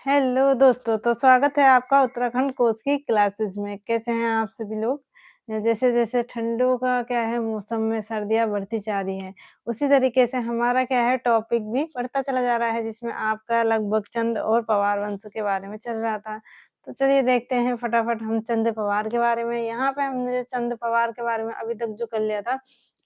Hello दोस्तों, तो स्वागत है आपका उत्तराखंड कोच की क्लासेस में। कैसे हैं आप सभी लोग? जैसे-जैसे ठंडों का क्या है मौसम में सर्दियाँ बढ़ती जा रही हैं, उसी तरीके से हमारा क्या है टॉपिक भी बढ़ता चला जा रहा है जिसमें आपका लगभग चंद और पवार वंश के बारे में चल रहा था। तो चलिए देखते हैं फटाफट हम चंद पवार के बारे में। यहाँ पे हमने जो चंद पवार के बारे में अभी तक जो कर लिया था,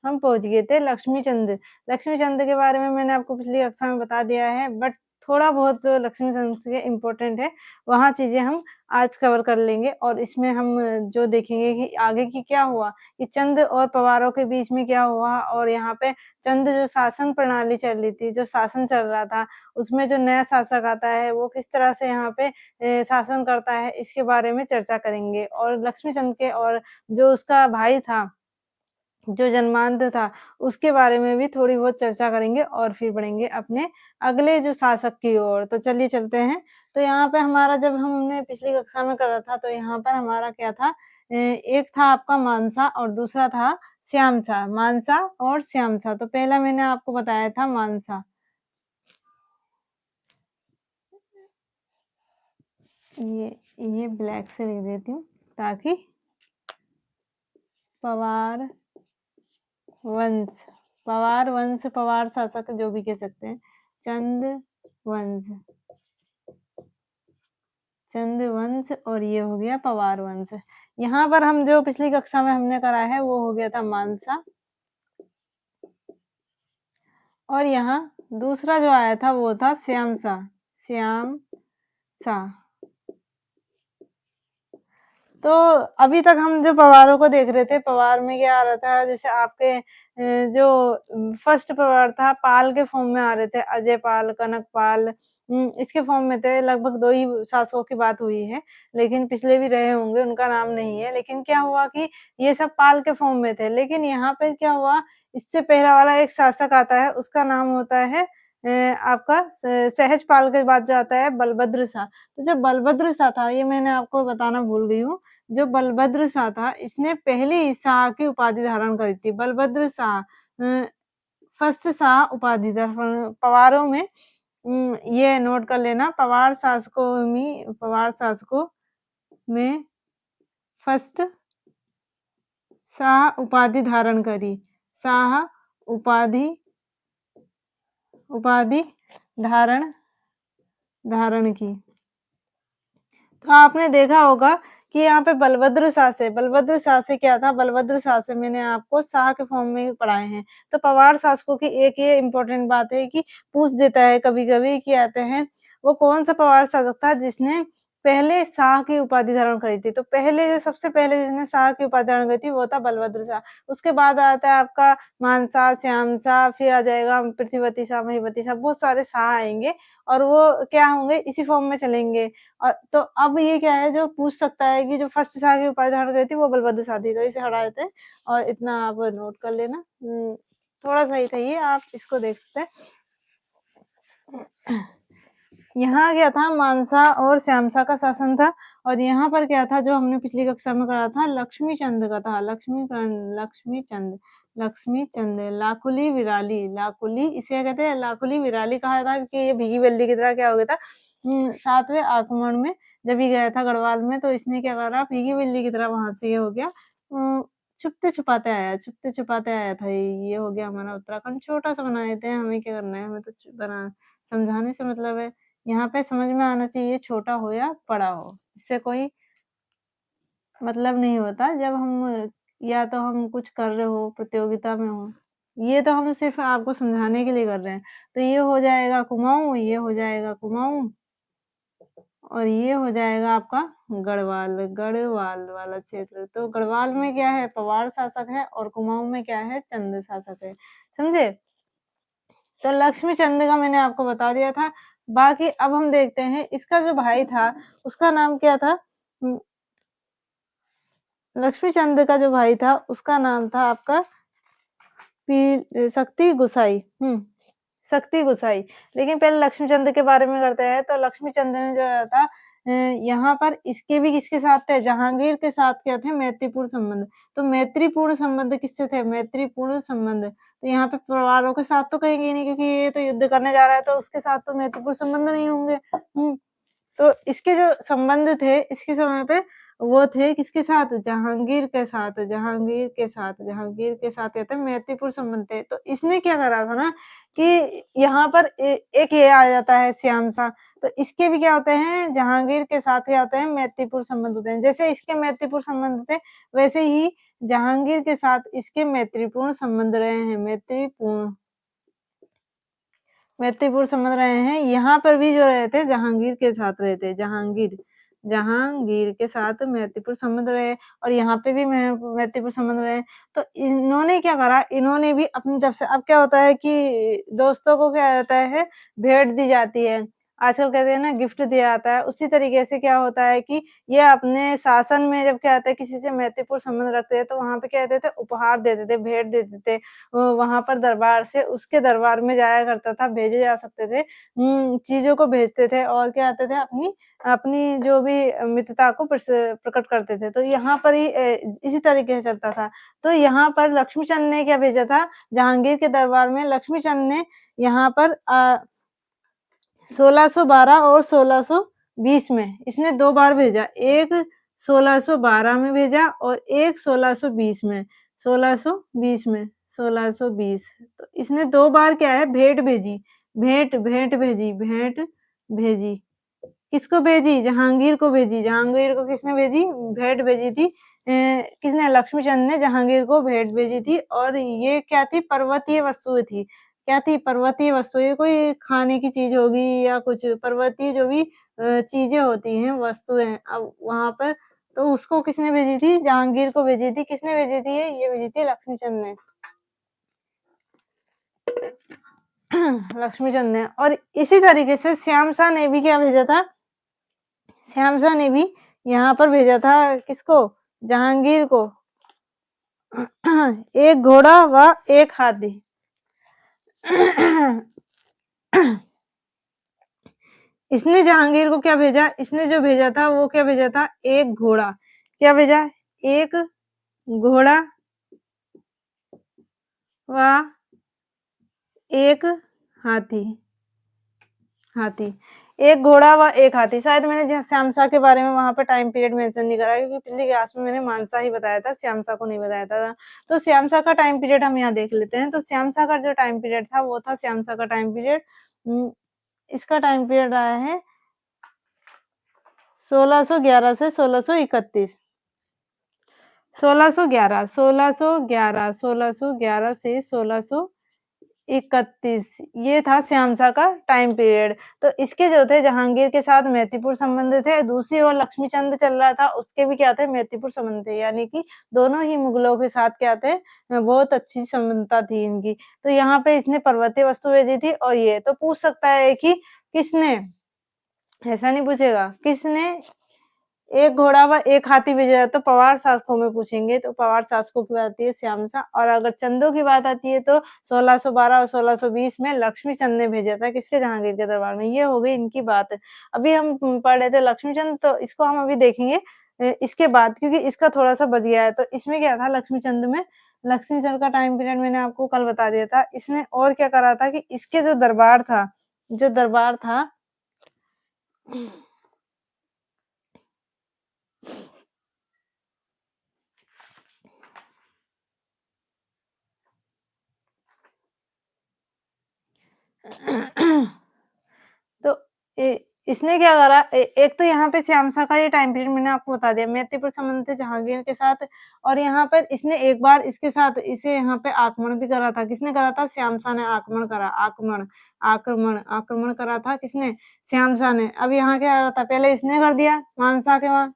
हम पहुँच गए थे लक्ष्मी चंद। लक्ष्मी चंद के बारे में मैंने आपको पिछली कक्षा में बता दिया है बट थोड़ा बहुत जो लक्ष्मी संस्कृत इम्पोर्टेंट है, वहाँ चीज़ें हम आज कवर कर लेंगे और इसमें हम जो देखेंगे कि आगे की क्या हुआ, कि चंद और पवारों के बीच में क्या हुआ और यहाँ पे चंद जो शासन प्रणाली चल रही थी, जो शासन चल रहा था, उसमें जो नया शासक आता है, वो किस तरह से यहाँ पे शासन करता है, इसके बारे में चर्चा करेंगे और लक्ष्मी चंद के और जो उसका भाई था जो जन्मांध था, उसके बारे में भी थोड़ी बहुत चर्चा करेंगे और फिर बढ़ेंगे अपने अगले जो शासक की ओर। तो चलिए चलते हैं। तो यहाँ पे हमारा जब हमने पिछली कक्षा में करा था, तो यहाँ पर हमारा क्या था एक था आपका मानसा और दूसरा था श्यामचा। मानसा और श्यामचा। तो पहला मैंने आपको बताया था मानसा। ये ब्लैक से लिख देती हूँ ताकि पवार वंश, पवार वंश, पवार शासक जो भी कह सकते हैं। चंद वंश, चंद वंश और ये हो गया पवार वंश। यहाँ पर हम जो पिछली कक्षा में हमने करा है वो हो गया था मानसा और यहाँ दूसरा जो आया था वो था श्यामसा। श्यामसा। तो अभी तक हम जो पवारों को देख रहे थे, पवार में क्या आ रहा था जैसे आपके जो फर्स्ट पवार था पाल के फॉर्म में आ रहे थे, अजय पाल, कनक पाल इसके फॉर्म में थे। लगभग 2 ही शासकों की बात हुई है, लेकिन पिछले भी रहे होंगे, उनका नाम नहीं है। लेकिन क्या हुआ कि ये सब पाल के फॉर्म में थे, लेकिन यहाँ पे क्या हुआ, इससे पहला वाला एक शासक आता है, उसका नाम होता है आपका सहज पाल के बाद जो आता है बलभद्र शाह। तो जो बलभद्र शाह था, ये मैंने आपको बताना भूल गई हूँ, जो बलभद्र शाह था, इसने पहली शाह की उपाधि धारण करी थी। बलभद्र शाह फर्स्ट शाह उपाधि धारण पवारों में ये नोट कर लेना, पवार शासकों में फर्स्ट शाह उपाधि धारण करी। शाह उपाधि उपाधि धारण धारण की। तो आपने देखा होगा कि यहाँ पे बलभद्र शाह से क्या था, बलभद्र शाह से मैंने आपको शाह के फॉर्म में पढ़ाए हैं। तो पवार शासकों की एक ये इम्पोर्टेंट बात है कि पूछ देता है कभी-कभी कि आते हैं, वो कौन सा पवार शासक था जिसने पहले शाह की उपाधि धारण करी थी। तो पहले जो सबसे पहले जिसने शाह की उपाधि धारण करी थी वो था बलभद्र शाह। उसके बाद आता है आपका मानसा, श्यामसा, फिर आ जाएगा पृथ्वीवती शाह, महीवती शाह, बहुत सारे शाह आएँगे और वो क्या होंगे इसी फॉर्म में चलेंगे। और तो अब ये क्या है जो पूछ सकता है कि जो फर्स्ट शाह की उपाधि धारण करी थी वो बलभद्र शाह थी, तो इसे हटा देते हैं और इतना आप नोट कर लेना। थोड़ा-सा ही था ये, आप इसको देख सकते हैं। यहाँ क्या था मानसा और श्यामसा का शासन था और यहाँ पर क्या था जो हमने पिछली कक्षा में करा था लक्ष्मी चंद का था। लक्ष्मी चंद लाकुली विराली, लाकुली इसे क्या कहते हैं लाकुली विराली कहा था क्योंकि ये भीगी बिल्ली की तरह क्या हो गया था 7वें आक्रमण में जब ये गया था गढ़वाल में तो इसने क्या करा भीगी बिल्ली की तरह वहां से ये हो गया छुपते छुपाते आया था ये हो गया हमारा उत्तराखंड छोटा सा बना देते हैं हमें क्या करना है हमें तो बना समझाने से मतलब है यहाँ पे समझ में आना चाहिए छोटा हो या बड़ा हो इससे कोई मतलब नहीं होता जब हम या तो हम कुछ कर रहे हो प्रतियोगिता में हो ये तो हम सिर्फ आपको समझाने के लिए कर रहे हैं तो ये हो जाएगा कुमाऊं ये हो जाएगा कुमाऊं और ये हो जाएगा आपका गढ़वाल गढ़वाल वाला क्षेत्र तो गढ़वाल में क्या है पवार शासक है और कुमाऊं में क्या है चंद शासक है समझे तो लक्ष्मी चंद का मैंने आपको बता दिया था बाकी अब हम देखते हैं इसका जो भाई था उसका नाम क्या था लक्ष्मी चंद का जो भाई था उसका नाम था आपका शक्ति गुसाई शक्ति गुसाई लेकिन पहले लक्ष्मी चंद के बारे में करते हैं तो लक्ष्मी चंद ने जो था यहाँ पर इसके भी किसके साथ थे जहांगीर के साथ क्या थे मैत्रीपूर्ण संबंध तो मैत्रीपूर्ण संबंध किससे थे मैत्रीपूर्ण संबंध तो यहाँ पे परिवारों के साथ तो कहेंगे नहीं क्योंकि ये तो युद्ध करने जा रहा है तो उसके साथ तो मैत्रीपूर्ण संबंध नहीं होंगे तो इसके जो संबंध थे, इसके समय पे वो थे किसके साथ? जहांगीर के साथ, जहांगीर के साथ, जहांगीर के साथ कहते हैं मैत्रीपूर्ण संबंध थे। तो इसने क्या करा था ना कि यहाँ पर एक ये आ जाता है श्याम शाह, तो इसके भी क्या होते हैं? जहांगीर के साथ क्या होते हैं? मैत्रीपूर्ण संबंध होते हैं। जैसे इसके मैत्रीपूर्ण संबंध थे, वैसे ही जहांगीर के साथ इसके मैत्रीपूर्ण संबंध रहे हैं, मैत्रीपूर्ण समझ रहे हैं। यहाँ पर भी जो रहे थे जहांगीर के साथ रहे थे, जहांगीर जहांगीर के साथ मैत्रीपूर्ण संबंध रहे और यहाँ पे भी मैत्रीपूर्ण संबंध रहे। तो इन्होंने क्या करा, इन्होंने भी अपनी तरफ से अब क्या होता है कि दोस्तों को क्या रहता है, भेंट दी जाती है। आजकल कहते हैं ना गिफ्ट दिया जाता है, उसी तरीके से क्या होता है कि ये अपने शासन में जब क्या होता है किसी से मैत्रीपूर्ण संबंध रखते थे, तो वहाँ पे क्या देते थे, उपहार देते थे, भेंट देते थे। वहाँ पर दरबार से उसके दरबार में जाया करता था, भेजे जा सकते थे। चीज़ों को भेजते थे और क्या आते थे अपनी अपनी जो भी मित्रता को प्रकट करते थे। तो यहाँ पर ही इसी तरीके से चलता था। तो यहाँ पर लक्ष्मीचंद ने क्या भेजा था, जहांगीर के दरबार में लक्ष्मीचंद ने यहाँ पर 1612 और 1620 में इसने 2 बार भेजा। एक 1612 में भेजा और एक 1620 में। 1620 में, 1620 तो इसने 2 बार क्या है भेंट भेजी, भेंट भेजी। किसको भेजी? जहांगीर को भेजी। जहांगीर को किसने भेजी? भेंट भेजी थी। किसने? लक्ष्मीचंद ने जहांगीर को भेंट भेजी थी और ये क्या थी? पर्वतीय वस्तुएँ थी। क्या थी? पर्वतीय वस्तु, ये कोई खाने की चीज़ होगी या कुछ पर्वतीय जो भी चीज़ें होती हैं, वस्तुएँ अब वहाँ पर तो उसको किसने भेजी थी? जहांगीर को भेजी थी। किसने भेजी थी ये भेजी थी लक्ष्मीचंद ने। लक्ष्मीचंद ने और इसी तरीके से श्याम शाह ने भी क्या भेजा था? श्याम शाह ने भी यहाँ पर भेजा था किसको? जहांगीर को। एक घोड़ा व एक हाथी। इसने जहांगीर को क्या भेजा? इसने जो भेजा था वो क्या भेजा था? एक घोड़ा। क्या भेजा? एक घोड़ा व एक हाथी। हाथी। एक घोड़ा व एक हाथी। शायद मैंने श्याम शाह के बारे में वहाँ पे टाइम पीरियड मेंशन नहीं करा क्योंकि पिछली क्लास में मैंने मानसा ही बताया था, श्याम शाह को नहीं बताया था। तो श्याम शाह का टाइम पीरियड हम यहाँ देख लेते हैं। तो श्याम शाह का जो टाइम पीरियड था वो था श्याम शाह का टाइम पीरियड इसका टाइम पीरियड आया है 1611 से 1631। 1611 से 1631 ये था श्याम शाह का टाइम पीरियड। तो इसके जो थे जहांगीर के साथ मैत्रीपूर्ण संबंध थे, दूसरी ओर लक्ष्मीचंद चल रहा था, उसके भी क्या थे? मैत्रीपूर्ण संबंध थे, यानी कि दोनों ही मुगलों के साथ क्या थे? बहुत अच्छी संबंधता थी इनकी। तो यहाँ पे इसने पर्वतीय वस्तु भेजी थी और ये तो पूछ सकता है कि किसने? ऐसा नहीं पूछेगा, किसने एक घोड़ा व एक हाथी भेजा तो पवार शासकों में पूछेंगे, तो पवार शासकों की बात आती है श्याम शाह और अगर चंदों की बात आती है तो 1612 और 1620 में लक्ष्मीचंद ने भेजा था किसके? जहांगीर के दरबार में। ये हो गई इनकी बात। अभी हम पढ़ रहे थे लक्ष्मीचंद तो इसको हम अभी देखेंगे इसके बाद क्योंकि इसका थोड़ा-सा बच गया है। तो इसमें क्या था लक्ष्मीचंद में, लक्ष्मीचंद का टाइम पीरियड मैंने आपको कल बता दिया था। इसने और क्या करा था कि इसके जो दरबार था तो इसने क्या करा एक तो यहाँ पे श्याम शाह का ये टाइम पीरियड मैंने आपको बता दिया, मैत्रीपूर्ण संबंध थे जहांगीर के साथ और यहाँ पर इसने एक बार इसके साथ इसे यहाँ पे आक्रमण भी करा था। किसने करा था? श्याम शाह ने आक्रमण करा, आक्रमण करा था किसने? श्याम शाह ने। अब यहाँ क्या करा था? पहले इसने कर दिया मानसा के वहाँ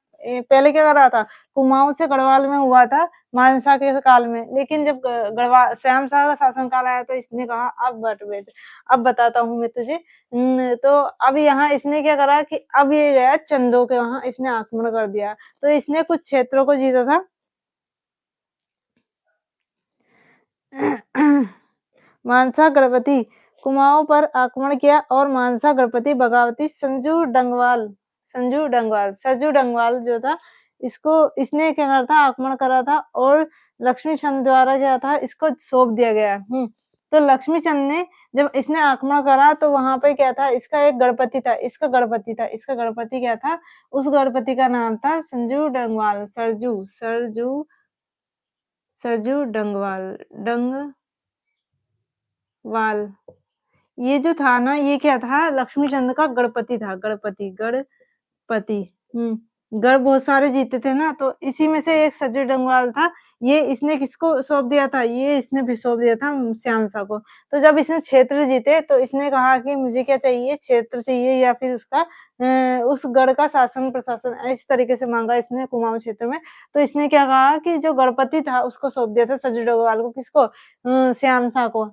पहले क्या कर रहा था? कुमाऊँ से गढ़वाल में हुआ था मानसा के काल में, लेकिन जब गढ़वाल श्याम शाह का शासनकाल आया तो इसने कहा अब बेट अब बताता हूँ मैं तुझे। तो अब यहाँ इसने क्या करा कि अब ये गया चंदों के वहाँ इसने आक्रमण कर दिया। तो इसने कुछ क्षेत्रों को जीता था। मानसा गणपति कुमाऊं पर आक्रमण किया और मानसा गणपति बगावती सरजू डंगवाल जो था इसको इसने क्या करा था? आक्रमण करा था और लक्ष्मी चंद द्वारा क्या था? इसको सौंप दिया गया। तो लक्ष्मीचंद ने जब इसने आक्रमण करा तो वहाँ पे क्या था, इसका एक गणपति था, इसका गणपति था, इसका गणपति क्या था, उस गणपति का नाम था संजू डंगवाल, सरजू सरजू सरजू डंगवाल। ये जो था ना, ये क्या था, लक्ष्मीचंद का गणपति था, गणपति। गढ़ बहुत सारे जीते थे ना, तो इसी में से एक सज्जू डंगवाल था। ये इसने किसको सौंप दिया था, ये इसने भी सौंप दिया था श्याम शाह को। तो जब इसने क्षेत्र जीते तो इसने कहा कि मुझे क्या चाहिए, क्षेत्र चाहिए या फिर उसका उस गढ़ का शासन प्रशासन, इस तरीके से मांगा इसने कुमाऊं क्षेत्र में। तो इसने क्या कहा कि जो गणपति था उसको सौंप दिया था सज्जू डंगवाल को, किसको, श्याम शाह को।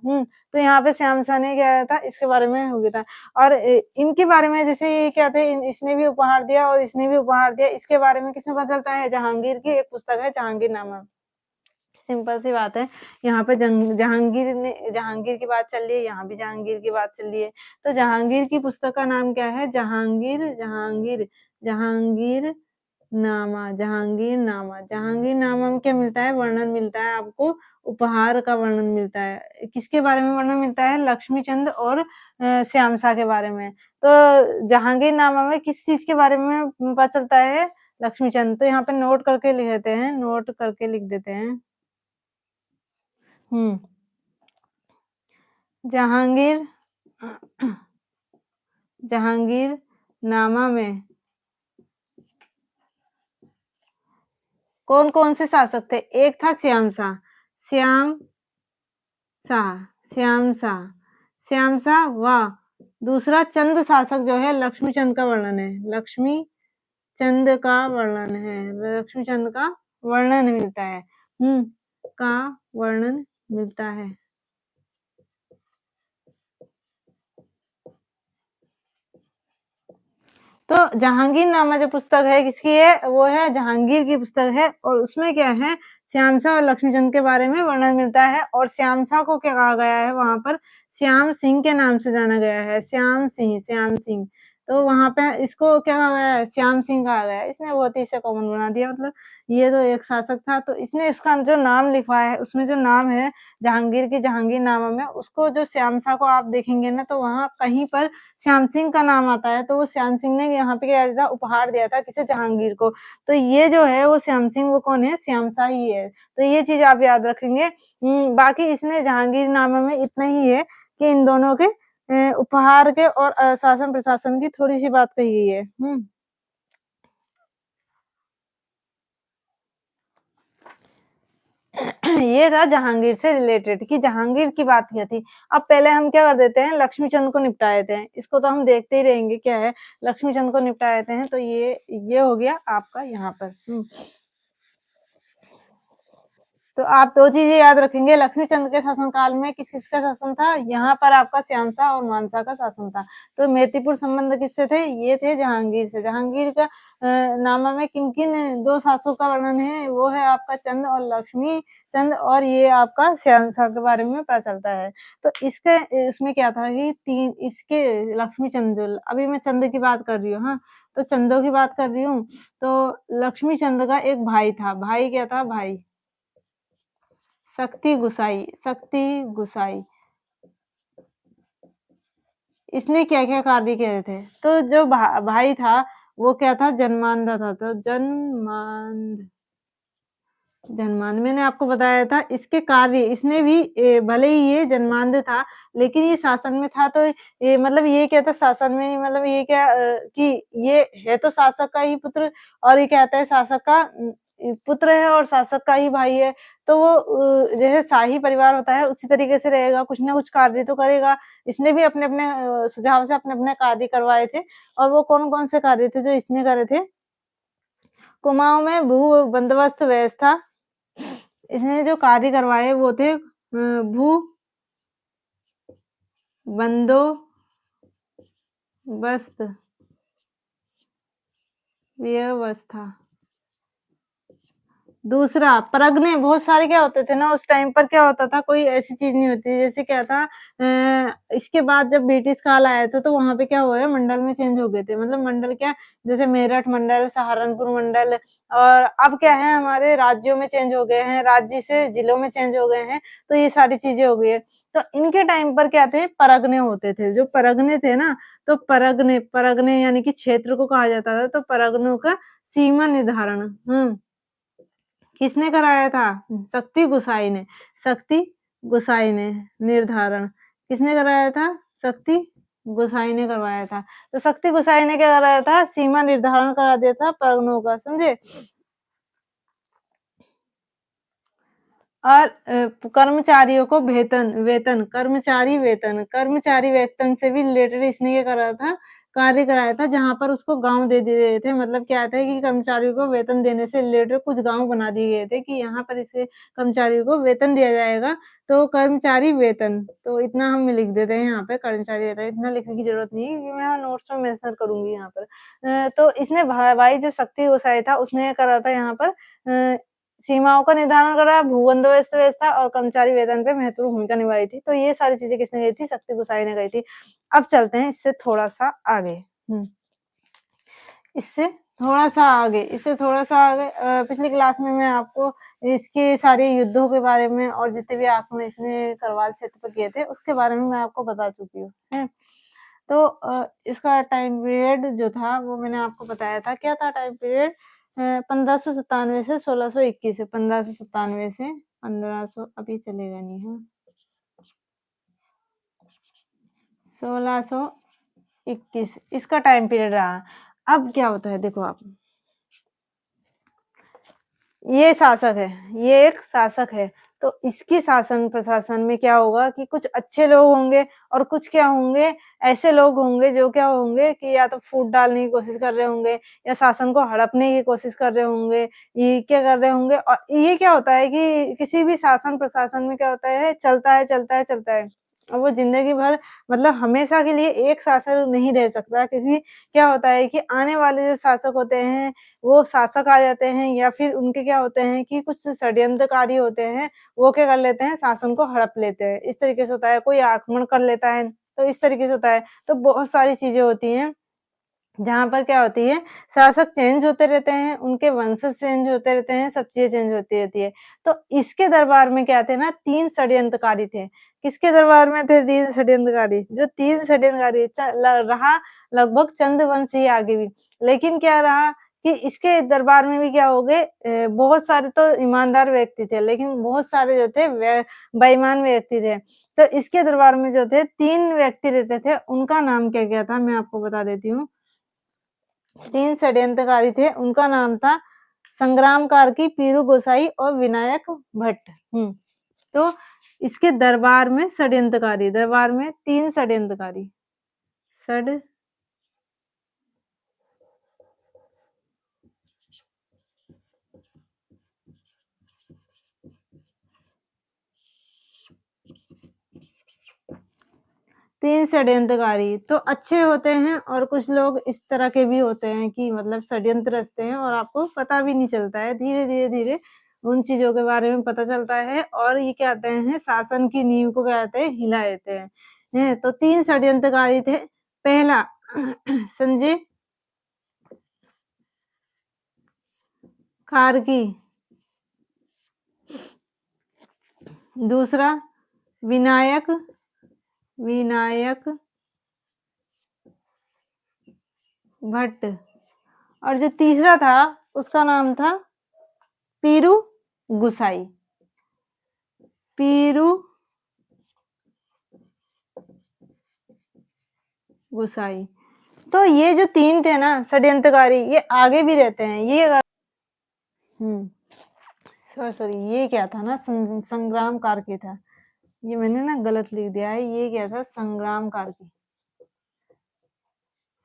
तो यहाँ पे श्याम शाह ने क्या था, इसके बारे में हो गया था। और इनके बारे में जैसे ये क्या थे, इसने भी उपहार दिया और इसने भी उपहार दिया, इसके बारे में किसमें पता चलता है, जहांगीर की एक पुस्तक है जहांगीरनामा। सिंपल सी बात है, यहाँ पे जहांगीर की बात चल रही है, यहाँ भी जहांगीर की बात चल रही है। तो जहांगीर की पुस्तक का नाम क्या है, जहांगीरनामा। जहांगीरनामा में क्या मिलता है, वर्णन मिलता है आपको, उपहार का वर्णन मिलता है। किसके बारे में वर्णन मिलता है, लक्ष्मीचंद और श्याम शाह के बारे में। तो जहांगीरनामा में किस चीज के बारे में पता चलता है, लक्ष्मीचंद। तो यहाँ पे नोट करके लिख देते हैं, नोट करके लिख देते हैं। हम्म जहांगीर जहांगीरनामा में कौन कौन से शासक थे, एक था श्याम शाह, श्याम शाह श्याम शाह श्याम शाह वाह। दूसरा चंद शासक जो है, लक्ष्मीचंद का वर्णन है, लक्ष्मीचंद का वर्णन है, लक्ष्मीचंद का वर्णन मिलता है, का वर्णन मिलता है। तो जहांगीरनामा जो पुस्तक है किसकी है, वो है जहांगीर की पुस्तक है। और उसमें क्या है, श्याम शाह और लक्ष्मीचंद के बारे में वर्णन मिलता है। और श्याम शाह को क्या कहा गया है, वहां पर श्याम सिंह के नाम से जाना गया है, श्याम सिंह। तो वहां पे इसको क्या कहा गया है, श्याम सिंह कहा गया है। इसने बहुत ही इसे कॉमन बना दिया, मतलब ये तो एक शासक था, तो इसने इसका जो नाम लिखवाया है, उसमें जो नाम है जहांगीर की जहांगीरनामा में, उसको जो श्याम शाह को आप देखेंगे ना, तो वहां कहीं पर श्याम सिंह का नाम आता है। तो वो श्याम सिंह ने यहाँ पे क्या दिया था, उपहार दिया था किसे, जहांगीर को। तो ये जो है वो श्याम सिंह, वो कौन है, श्याम शाह ही है। तो ये चीज आप याद रखेंगे। बाकी इसने जहांगीरनामा में इतना ही है कि इन दोनों के उपहार के और शासन प्रशासन की थोड़ी सी बात कही गई है। ये था जहांगीर से रिलेटेड, कि जहांगीर की बात क्या थी। अब पहले हम क्या कर देते हैं, लक्ष्मीचंद को निपटा देते हैं। इसको तो हम देखते ही रहेंगे क्या है, लक्ष्मीचंद को निपटा देते हैं। तो ये हो गया आपका यहाँ पर। तो आप 2 चीजें याद रखेंगे, लक्ष्मीचंद के शासनकाल में किस-किसका शासन था, यहाँ पर आपका श्याम शाह और मानसा का शासन था। तो मैत्रीपूर्ण संबंध किससे थे, ये थे जहांगीर से। जहांगीर का नामा में किन-किन 2 शासकों का वर्णन है, वो है आपका चंद और लक्ष्मीचंद, और ये आपका श्याम शाह के बारे में पता चलता है। तो इसके इसमें क्या था कि 3 इसके लक्ष्मीचंद, जो अभी मैं चंद की बात कर रही हूँ, हाँ, तो चंदों की बात कर रही हूँ। तो लक्ष्मीचंद का एक भाई था, भाई क्या था, भाई शक्ति गुसाई। इसने क्या-क्या कार्य किए थे? तो जो भाई था, वो क्या था, जन्मांधा था। तो जन्मांध मैंने आपको बताया था, इसके कार्य, इसने भी भले ही ये जन्मांध था, लेकिन ये शासन में था। तो ये मतलब ये क्या था, शासन में, मतलब ये क्या कि ये है तो शासक का ही पुत्र, और ये क्या आता है, शासक का पुत्र है और शासक का ही भाई है। तो वो जैसे शाही परिवार होता है उसी तरीके से रहेगा, कुछ ना कुछ कार्य तो करेगा। इसने भी अपने-अपने सुझाव से अपने-अपने कार्य करवाए थे। और वो कौन-कौन से कार्य थे जो इसने करे थे? कुमाऊँ में भू बंदोबस्त व्यवस्था, इसने जो कार्य करवाए वो थे भू बंदोबस्त व्यवस्था। दूसरा परगने बहुत सारे क्या होते थे ना उस टाइम पर क्या होता था कोई ऐसी चीज़ नहीं होती जैसे क्या था इसके बाद जब ब्रिटिश काल आया था तो वहाँ पे क्या हुआ है मंडल में चेंज हो गए थे मतलब मंडल क्या जैसे मेरठ मंडल, सहारनपुर मंडल और अब क्या है हमारे राज्यों में चेंज हो गए हैं, राज्य से जिलों में चेंज हो गए हैं, तो ये सारी चीज़ें हो गई है। तो इनके टाइम पर क्या थे परगने होते थे, जो परगने थे ना तो परगने परगने यानी कि क्षेत्र को कहा जाता था तो परगनों का सीमा निर्धारण किसने कराया था? शक्ति गुसाई ने। शक्ति गुसाई ने निर्धारण किसने कराया था? शक्ति गुसाई ने करवाया था। तो शक्ति गुसाई ने क्या कराया था? सीमा निर्धारण करा दिया था परगनों का, समझे? और कर्मचारियों को कर्मचारी वेतन से भी रिलेटेड इसने ये करा था, कार्य कराया था जहाँ पर उसको गाँव दे दिए थे। मतलब क्या था कि कर्मचारियों को वेतन देने से रिलेटेड कुछ गाँव बना दिए गए थे कि यहाँ पर इसके कर्मचारियों को वेतन दिया जाएगा, तो कर्मचारी वेतन, तो इतना हम लिख देते हैं यहाँ पे कर्मचारी वेतन, इतना लिखने की ज़रूरत नहीं है क्योंकि मैं नोट्स में मेंशन करूँगी यहाँ पर। तो इसने भाई जो शक्ति गोसाई था उसने ये करा था यहाँ पर सीमाओं का निर्धारण करा, भू-बंदोबस्त व्यवस्था और कर्मचारी वेतन पे महत्वपूर्ण भूमिका निभाई थी। तो ये सारी चीज़ें किसने गई थी? शक्ति गोसाई ने गई थी। अब चलते हैं इससे थोड़ा-सा आगे। इससे थोड़ा-सा आगे पिछली क्लास में मैं आपको इसके सारे युद्धों के बारे में और जितने भी आक्रमण इसने करवाल क्षेत्र पे किए थे, उसके बारे में मैं आपको बता चुकी हूँ, हैं? तो इसका टाइम पीरियड जो था वो मैंने आपको बताया था, क्या था टाइम पीरियड 1597 से 1621 है, 1597 से 1500 अभी चलेगा नहीं है, 1621 इसका टाइम पीरियड रहा। अब क्या होता है देखो आप ये शासक है, ये एक शासक है, तो इसकी शासन प्रशासन में क्या होगा कि कुछ अच्छे लोग होंगे और कुछ क्या होंगे, ऐसे लोग होंगे जो क्या होंगे कि या तो फूट डालने की कोशिश कर रहे होंगे या शासन को हड़पने की कोशिश कर रहे होंगे, ये क्या कर रहे होंगे और ये क्या होता है कि किसी भी शासन प्रशासन में क्या होता है, चलता है, चलता है, चलता है। और वो ज़िंदगी भर मतलब हमेशा के लिए एक शासक नहीं रह सकता क्योंकि क्या होता है कि आने वाले जो शासक होते हैं वो शासक आ जाते हैं या फिर उनके क्या होते हैं कि कुछ षड्यंत्रकारी होते हैं, वो क्या कर लेते हैं शासन को हड़प लेते हैं। इस तरीके से होता है, कोई आक्रमण कर लेता है, तो इस तरीके से होता है। तो बहुत सारी चीज़ें होती हैं, जहाँ पर क्या होती है शासक चेंज होते रहते हैं, उनके वंशज चेंज होते रहते हैं, सब चीज़ें चेंज होती रहती है। तो इसके दरबार में क्या थे ना 3 षड्यंत्रकारी थे। किसके दरबार में थे 3 षड्यंत्रकारी? जो 3 षड्यंत्रकारी च ल रहा लगभग चंद्रवंश ही आगे भी। लेकिन क्या रहा कि इसके दरबार में भी क्या हो गए बहुत सारे तो ईमानदार व्यक्ति थे, लेकिन बहुत सारे जो थे बेईमान व्यक्ति थे। तो इसके दरबार में जो थे 3 व्यक्ति रहते थे, उनका नाम क्या-क्या था मैं आपको बता देती हूँ। 3 षड्यंत्रकारी थे, उनका नाम था संग्राम कार्की, पीरू गोसाई और विनायक भट्ट। तो इसके दरबार में 3 षड्यंत्रकारी षड 3 षड्यंत्रकारी तो अच्छे होते हैं और कुछ लोग इस तरह के भी होते हैं कि मतलब षड्यंत्र रचते हैं और आपको पता भी नहीं चलता है। धीरे-धीरे उन चीज़ों के बारे में पता चलता है और ये क्या कहते हैं शासन की नींव को क्या कहते हैं हिला देते हैं। तो 3 षड्यंत्रकारी थे। पहला संजय कार्की, दूसरा विनायक विनायक भट्ट और जो तीसरा था उसका नाम था पीरू गुसाई। पीरू गुसाई। तो ये जो 3 थे ना षड्यंत्रकारी ये आगे भी रहते हैं। ये हुँ, सॉरी ये क्या था ना संग्राम कार्की था। ये मैंने ना गलत लिख दिया है, ये क्या था संग्राम कार्की।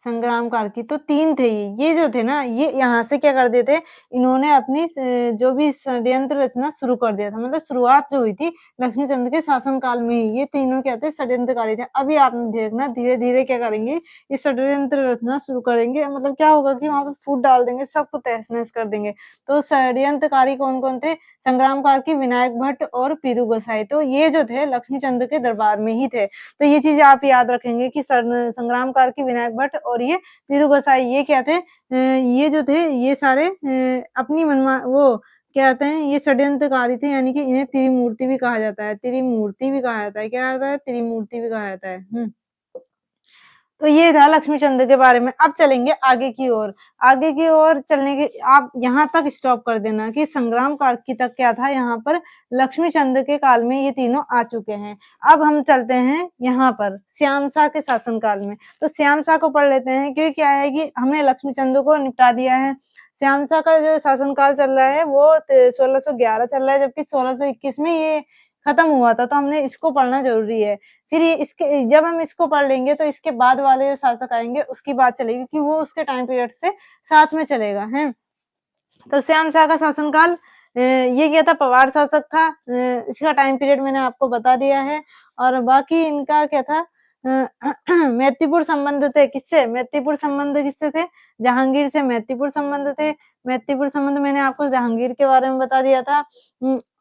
संग्राम काल की, तो 3 थे ये जो थे ना, ये यहाँ से क्या कर दिए थे, इन्होंने अपनी जो भी षड्यंत्र रचना शुरू कर दिया था, मतलब शुरुआत जो हुई थी लक्ष्मीचंद के शासन काल में ही, ये तीनों क्या थे, षड्यंत्रकारी थे। अभी आप देखना धीरे-धीरे क्या करेंगे, ये षड्यंत्र रचना शुरू करेंगे, मतलब क्या होगा कि वहाँ पे फूट डाल देंगे, सबको तहस-नहस कर देंगे। तो षड्यंत्रकारी कौन-कौन थे, संग्राम काल की विनायक भट्ट और पीरू गोसाई, तो ये जो थे लक्ष्मीचंद के दरबार में ही थे। तो ये चीज़ आप याद रखेंगे कि संग्राम काल की विनायक भट्ट और ये पीरू गोसाई ये क्या थे, ये जो थे ये सारे अपनी वो क्या कहते हैं, ये षड्यंत्रकारी थे, यानी कि इन्हें त्रिमूर्ति भी कहा जाता है, त्रिमूर्ति भी कहा जाता है। क्या कहता है? त्रिमूर्ति भी कहा जाता है। तो ये था लक्ष्मीचंद के बारे में। अब चलेंगे आगे की ओर। आगे की ओर चलने के आप यहाँ तक स्टॉप कर देना कि संग्राम काल की तक क्या था, यहाँ पर लक्ष्मीचंद के काल में ये तीनों आ चुके हैं। अब हम चलते हैं यहाँ पर श्यामशाह के शासनकाल में। तो श्यामशाह को पढ़ लेते हैं, क्योंकि क्या है कि हमने लक्ष्मीचंद को निपटा दिया है। श्यामशाह का जो शासनकाल चल रहा है वो 1611 चल रहा है, जबकि 1621 में ये खत्म हुआ था, तो हमने इसको पढ़ना ज़रूरी है। फिर ये इसके जब हम इसको पढ़ लेंगे तो इसके बाद वाले जो शासक आएँगे उसकी बात चलेगी कि वो उसके टाइम पीरियड से साथ में चलेगा, हैं? तो श्यामशाह का शासनकाल ये क्या था, पवार शासक था। इसका टाइम पीरियड मैंने आपको बता दिया है और बाकी इनका क्या था, मैत्रीपूर्ण संबंध थे किससे? मैत्रीपूर्ण संबंध किससे थे? जहांगीर से मैत्रीपूर्ण संबंध थे। मैत्रीपूर्ण संबंध मैंने आपको जहांगीर के बारे में बता दिया था।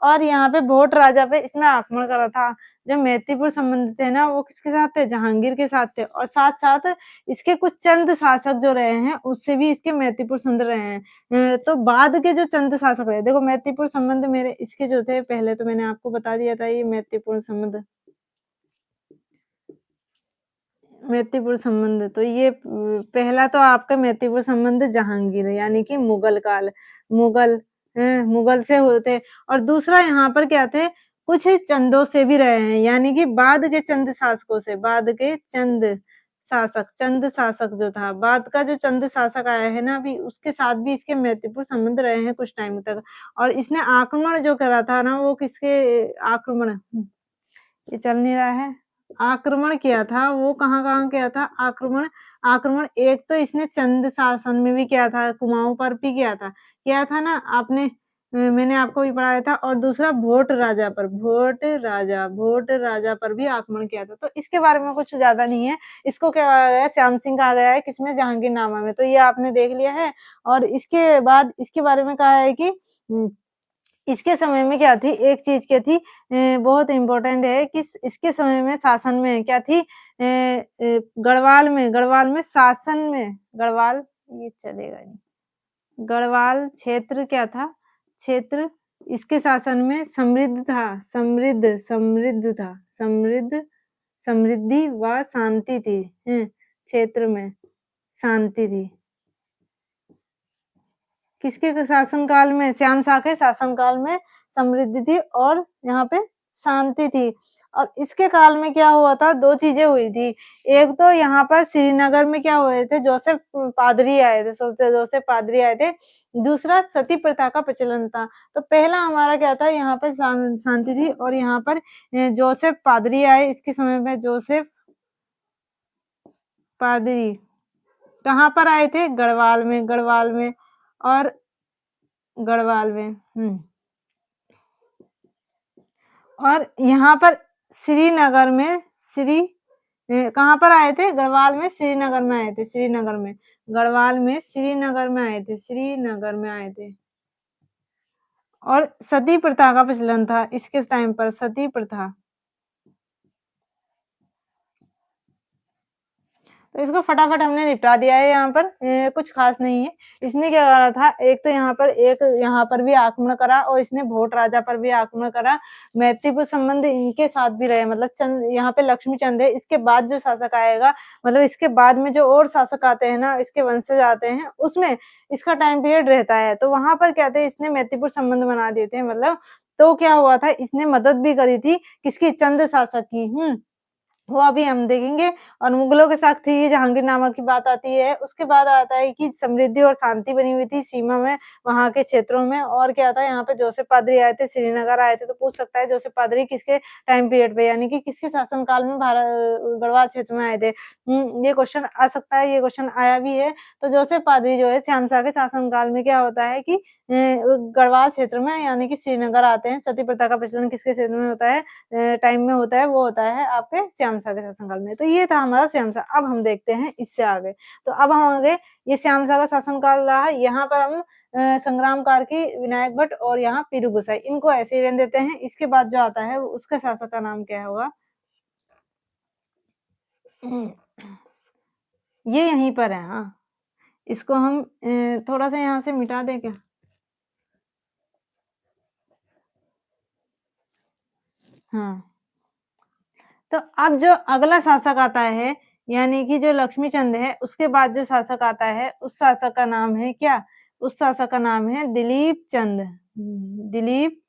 और यहाँ पे भोट राजा पे इसने आक्रमण करा था। जो मैत्रीपूर्ण संबंध थे ना वो किसके साथ थे? जहांगीर के साथ थे और साथ-साथ इसके कुछ चंद शासक जो रहे हैं उससे भी इसके मैत्रीपूर्ण संबंध रहे हैं। तो बाद के जो चंद शासक रहे, देखो मैत्रीपूर्ण संबंध मेरे इसके जो थे पहले तो मैंने आपको बता दिया था, ये मैत्रीपूर्ण संबंध मैत्रीपूर्ण संबंध तो ये पहला तो आपका मैत्रीपूर्ण संबंध जहांगीर है, यानी कि मुगल काल, मुगल मुगल से होते। और दूसरा यहाँ पर क्या थे, कुछ चंदों से भी रहे हैं, यानी कि बाद के चंद शासकों से, बाद के चंद शासक जो था, बाद का जो चंद शासक आया है ना अभी, उसके साथ भी इसके मैत्रीपूर्ण संबंध रहे हैं कुछ टाइम तक। और इसने आक्रमण जो करा था ना, वो किसके आक्रमण ये चल नहीं रहा है। आक्रमण किया था, वो कहाँ-कहाँ किया था आक्रमण? आक्रमण एक तो इसने चंद शासन में भी किया था, कुमाऊँ पर भी किया था। किया था ना आपने मैंने आपको भी पढ़ाया था और दूसरा भोट राजा पर भी आक्रमण किया था। तो इसके बारे में कुछ ज़्यादा नहीं है। इसको क्या कहा गया है, श्याम सिंह कहा गया है किसमें? जहांगीरनामा में। तो ये आपने देख लिया है और इसके बाद इसके बारे में कहा है कि इसके समय में क्या थी, एक चीज़ क्या थी बहुत इम्पोर्टेंट है कि इसके समय में शासन में क्या थी, गढ़वाल में शासन में गढ़वाल ये चलेगा नहीं। गढ़वाल क्षेत्र क्या था? क्षेत्र इसके शासन में समृद्ध था, समृद्ध था, समृद्धि व शांति थी, क्षेत्र में शांति थी। किसके शासनकाल में? श्यामशाह के शासनकाल में समृद्धि थी और यहाँ पे शांति थी। और इसके काल में क्या हुआ था, 2 चीज़ें हुई थी। एक तो यहाँ पर श्रीनगर में क्या हुए थे, जोसेफ पादरी आए थे, जोसेफ पादरी आए थे। दूसरा सती प्रथा का प्रचलन था। तो पहला हमारा क्या था, यहाँ पे शांति थी और यहाँ पर जोसेफ पादरी आए, इसके समय में जोसेफ पादरी कहाँ पर आए थे? गढ़वाल में और गढ़वाल में। और यहाँ पर श्रीनगर में कहाँ पर आए थे? गढ़वाल में श्रीनगर में आए थे, श्रीनगर में। गढ़वाल में श्रीनगर में आए थे, श्रीनगर में आए थे। और सती प्रथा का प्रचलन था इसके टाइम पर, सती प्रथा। तो इसको फटाफट हमने निपटा दिया है यहाँ पर कुछ खास नहीं है। इसने क्या करा था, एक यहाँ पर भी आक्रमण करा और इसने भोट राजा पर भी आक्रमण करा। मैत्रीपूर्ण संबंध इनके साथ भी रहे, मतलब चंद यहाँ पे लक्ष्मीचंद है, इसके बाद जो शासक आएगा, मतलब इसके बाद में जो और शासक आते हैं ना, इसके वंशज आते हैं, उसमें इसका टाइम पीरियड रहता है। तो वहाँ पर क्या थे, इसने मैत्रीपूर्ण संबंध बना दिए थे, मतलब तो क्या हुआ था, इसने मदद भी करी थी किसकी? चंद शासक की। वो अभी हम देखेंगे। और मुगलों के साथ थी जहांगीरनामा की बात आती है। उसके बाद आता है कि समृद्धि और शांति बनी हुई थी सीमा में, वहाँ के क्षेत्रों में। और क्या था, यहाँ पे जोसेफ पादरी आए थे, श्रीनगर आए थे। तो पूछ सकता है जोसेफ पादरी किसके टाइम पीरियड पे, यानी कि किसके शासनकाल में गढ़वाल क्षेत्र में आए थे। ये क्वेश्चन आ सकता है, ये क्वेश्चन आया भी है। तो जोसेफ पादरी जो है श्यामशाह के शासनकाल में क्या होता है कि गढ़वाल क्षेत्र में यानी कि श्रीनगर आते हैं। सती प्रथा का प्रचलन किसके क्षेत्र में होता है, टाइम में होता है, वो होता है आपके श्यामशाह के शासनकाल में। तो ये था हमारा श्यामशाह। अब हम देखते हैं इससे आगे। तो अब हम आगे, ये श्यामशाह का शासनकाल रहा। यहाँ पर हम संग्राम कार्की, विनायक भट्ट और यहाँ पीरू गोसाई, इनको ऐसे ही रहने देते हैं। इसके बाद जो आता है उसका शासक का नाम क्या होगा, ये यहीं पर है। हाँ, इसको हम थोड़ा सा यहाँ से मिटा दें क्या। हाँ, तो अब जो अगला शासक आता है, यानी कि जो लक्ष्मीचंद है, उसके बाद जो शासक आता है, उस शासक का नाम है क्या? उस शासक का नाम है दिलीप चंद। दिलीप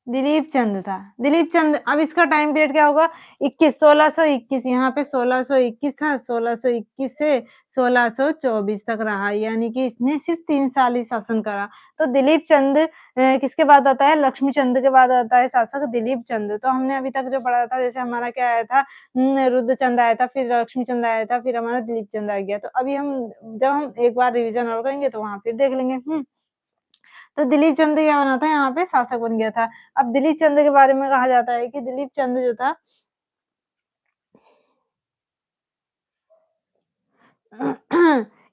दिलीप चंद था। दिलीप चंद, अब इसका टाइम पीरियड क्या होगा, 21 1621, यहाँ पे 1621 था, 1621 से 1624 तक रहा, यानी कि इसने सिर्फ 3 साल ही शासन करा। तो दिलीप चंद किसके बाद आता है, लक्ष्मी चंद के बाद आता है शासक दिलीप चंद। तो हमने अभी तक जो पढ़ा था, जैसे हमारा क्या आया था, रुद्रचंद आया था, फिर लक्ष्मी चंद आया था, फिर हमारा दिलीप चंद आ गया। तो अभी हम जब हम एक बार रिविजन और करेंगे तो वहाँ फिर देख लेंगे। तो दिलीप चंद क्या बना था, यहाँ पे शासक बन गया था। अब दिलीप चंद के बारे में कहा जाता है कि दिलीप चंद जो था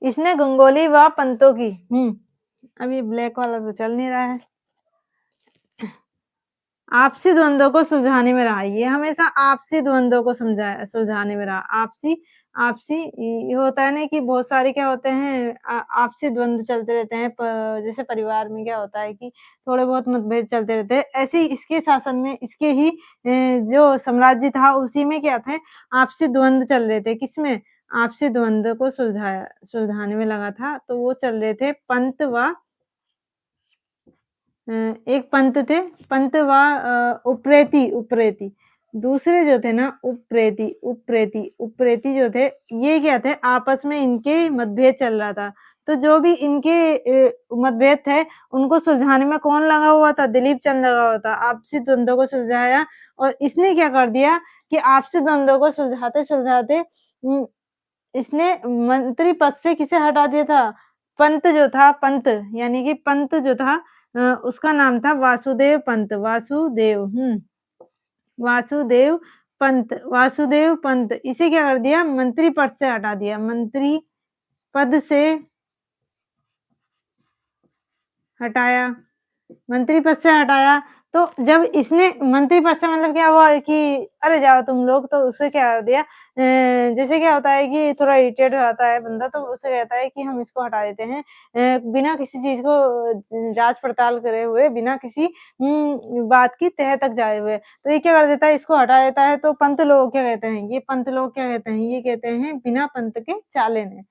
इसने गंगोली व पंतों की अब ये ब्लैक वाला तो चल नहीं रहा है, आपसी द्वंद्वों को सुलझाने में रहा। ये हमेशा आपसी द्वंद्वों को सुलझाने में रहा। आपसी आपसी ये होता है ना कि बहुत सारे क्या होते हैं, आपसी द्वंद्व चलते रहते हैं। जैसे परिवार में क्या होता है कि थोड़े बहुत मतभेद चलते रहते हैं, ऐसे ही इसके शासन में, इसके ही जो साम्राज्य था उसी में क्या थे, आपसी द्वंद्व चल रहे थे। किसमें, आपसी द्वंद्व को सुलझाने में लगा था। तो वो चल रहे थे पंत व एक पंत थे, पंत व उप्रेती उप्रेती। दूसरे जो थे ना उप्रेती उप्रेती उप्रेती जो थे, ये क्या थे, आपस में इनके मतभेद चल रहा था। तो जो भी इनके मतभेद थे, उनको सुलझाने में कौन लगा हुआ था, दिलीप चंद लगा हुआ था। आपसी द्वंद्वों को सुलझाया। और इसने क्या कर दिया कि आपसी द्वंद्वों को सुलझाते-सुलझाते इसने मंत्री पद से किसे हटा दिया था, पंत जो था, पंत यानी कि पंत जो था, उसका नाम था वासुदेव पंत। वासुदेव पंत, वासुदेव पंत, इसे क्या कर दिया, मंत्री पद से हटा दिया। मंत्री पद से हटाया, मंत्री पद से हटाया। तो जब इसने मंत्री पद से, मतलब क्या हुआ कि अरे जाओ तुम लोग, तो उसे क्या कर दिया, जैसे क्या होता है कि थोड़ा इरिटेट हो जाता है बंदा, तो उसे कहता है कि हम इसको हटा देते हैं, बिना किसी चीज को जांच पड़ताल करे हुए, बिना किसी बात की तह तक जाए हुए। तो ये क्या कर देता है, इसको हटा देता है। तो पंत लोग क्या कहते हैं, ये पंत लोग क्या कहते हैं, ये कहते हैं बिना पंत के चाले ने।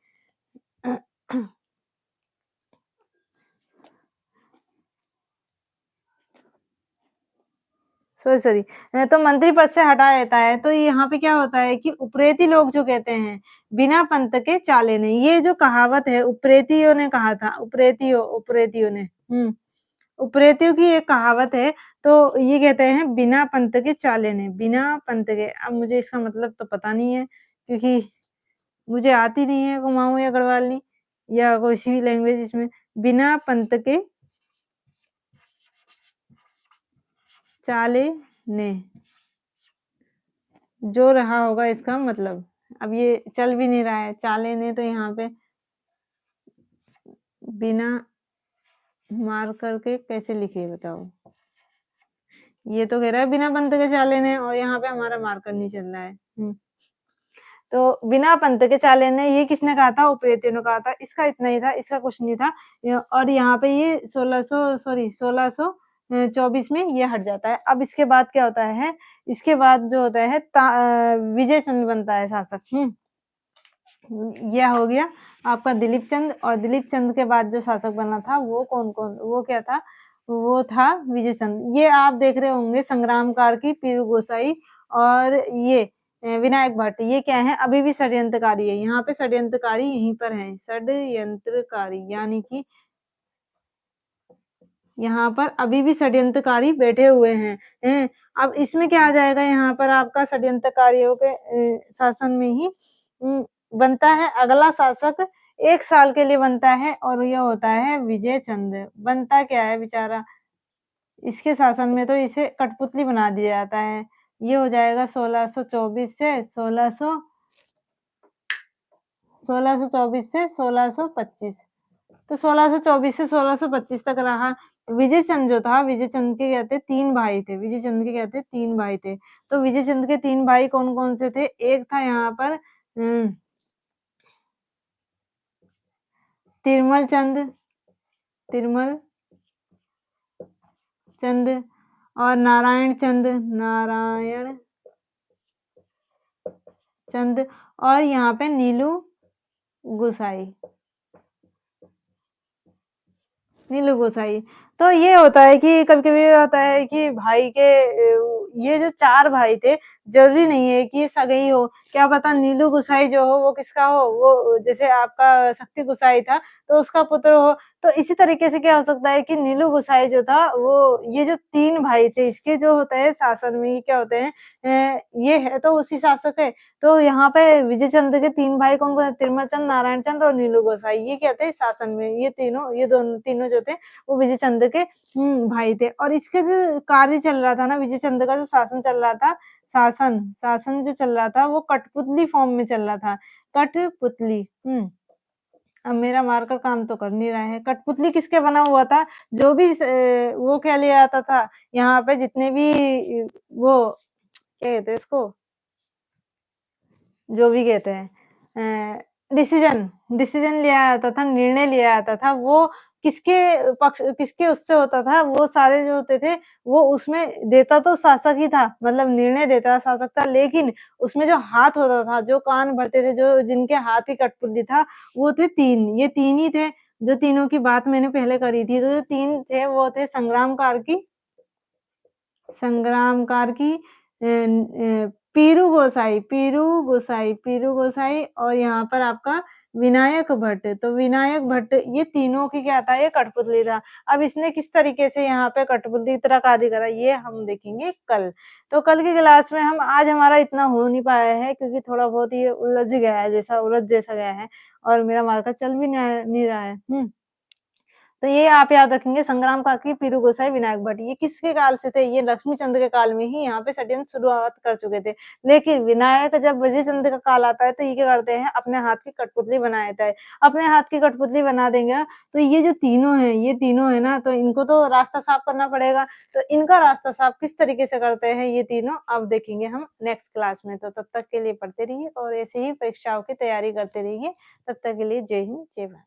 सॉरी, तो मंत्री पद से हटा देता है। तो यहाँ पे क्या होता है कि उप्रेती लोग जो कहते हैं, बिना पंत के चाले नहीं। ये जो कहावत है उप्रेतियों ने कहा था, उप्रेतियों ने उप्रेतियों की एक कहावत है। तो ये कहते हैं बिना पंत के चाले नहीं, बिना पंत के। अब मुझे इसका मतलब तो पता नहीं है, क्योंकि मुझे आती नहीं है कुमाऊँ या गढ़वाली या कोई सी भी लैंग्वेज इसमें। बिना पंत के चाले ने जो रहा होगा इसका मतलब। अब ये चल भी नहीं रहा है, चाले ने तो यहाँ पे बिना मार करके कैसे लिखे बताओ। ये तो कह रहा है बिना पंत के चाले ने, और यहाँ पे हमारा मार्कर नहीं चल रहा है। तो बिना पंत के चाले ने, ये किसने कहा था, उप्रेतियों ने कहा था। इसका इतना ही था, इसका कुछ नहीं था। और यहाँ पे ये 1624 में ये हट जाता है। अब इसके बाद क्या होता है, इसके बाद जो होता है विजय चंद बनता है शासक। यह हो गया आपका दिलीप चंद। और दिलीप चंद के बाद जो शासक बना था वो कौन-कौन, वो क्या था, वो था विजय चंद। ये आप देख रहे होंगे संग्राम कार्की, पीरू गोसाई और ये विनायक भट्ट, ये क्या है? अभी भी षड्यंत्रकारी है। यहाँ पे षड्यंत्रकारी यहीं पर हैं, षड्यंत्रकारी यानी कि यहाँ पर अभी भी षड्यंत्रकारी बैठे हुए हैं। अब इसमें क्या आ जाएगा? यहाँ पर आपका षड्यंत्रकारियों के शासन में ही बनता है अगला शासक, 1 साल के लिए बनता है और ये होता है विजय चंद्र। बनता क्या है बेचारा? इसके शासन में तो इसे कठपुतली बना दिया जाता है। ये हो जाएगा 1624 से 1624 से 1625। तो 1624 से 1625 तक रहा। विजय चंद जो था, विजय चंद के क्या थे? 3 भाई थे। विजय चंद के क्या थे? 3 भाई थे। तो विजय चंद के 3 भाई कौन-कौन से थे? एक था यहाँ पर तिरमल चंद, तिरमल चंद और नारायण चंद, नारायण चंद और यहाँ पे नीलू गोसाई, नीलू गोसाई। तो ये होता है कि कभी-कभी ये होता है कि भाई के ये जो 4 भाई थे, ज़रूरी नहीं है कि ये सगे ही हो। क्या पता नीलू गोसाई जो हो वो किसका हो, वो जैसे आपका शक्ति गोसाई था, तो उसका पुत्र हो। तो इसी तरीके से क्या हो सकता है कि नीलू गोसाई जो था वो ये जो 3 भाई थे इसके जो होता है शासन में ये क्या होते हैं ये है तो उसी शासक है। तो यहाँ पे विजय चंद्र के 3 भाई कौन-कौन है? तिरुमल चंद, नारायण चंद और नीलू गोसाई। ये क्या थे? शासन में ये तीनों ये दोनों तीनों जो थे वो विजय चंद्र के भाई थे और इसका जो कार्य चल रहा था ना विजय चंद्र का जो शासन चल रहा था, शासन जो चल रहा था वो कठपुतली फॉर्म में चल रहा था। कठपुतली अब मेरा मार्कर काम तो कर नहीं रहा है। कठपुतली किसके बना हुआ था? जो भी वो क्या ले आता था, यहाँ पे जितने भी वो क्या कहते हैं इसको? जो भी कहते हैं डिसीज़न डिसीज़न लिया जाता था, निर्णय लिया जाता था, वो किसके उससे होता था, वो सारे जो होते थे, वो उसमें देता तो शासक ही था, मतलब निर्णय देता शासक था, लेकिन उसमें जो हाथ होता था, जो कान भरते थे, जो जिनके हाथ की कठपुतली था, वो थे 3, ये 3 ही थे, जो तीनों की बात मैंने पहले करी थी, तो जो 3 थे, वो थे संग्राम कार्की पीरू गोसाई और यहाँ पर आपका विनायक भट्ट। तो विनायक भट्ट ये तीनों की क्या था? ये कठपुतली था। अब इसने किस तरीके से यहाँ पे कठपुतली की तरह कार्य करा ये हम देखेंगे कल। तो कल की क्लास में हम आज हमारा इतना हो नहीं पाया है क्योंकि थोड़ा बहुत ये उलझ जैसा गया है और मेरा मार्कर चल भी नहीं रहा है। तो ये आप याद रखेंगे संग्राम काकी, पीरू गोसाई, विनायक भट्ट ये किसके काल से थे? ये लक्ष्मीचंद के काल में ही यहाँ पे षड्यंत्र शुरुआत कर चुके थे। लेकिन विनायक जब विजय चंद का काल आता है तो ये क्या करते हैं अपने हाथ की कठपुतली बना देता है। अपने हाथ की कठपुतली बना देंगे तो ये तीनों है ना तो इनको तो रास्ता साफ करना पड़ेगा। तो इनका रास्ता साफ किस तरीके से करते हैं ये तीनों अब देखेंगे हम नेक्स्ट क्लास में। तो तब तक के लिए पढ़ते रहिए और ऐसे ही परीक्षाओं की तैयारी करते रहिए। तब तक के लिए जय हिंद, जय भारत।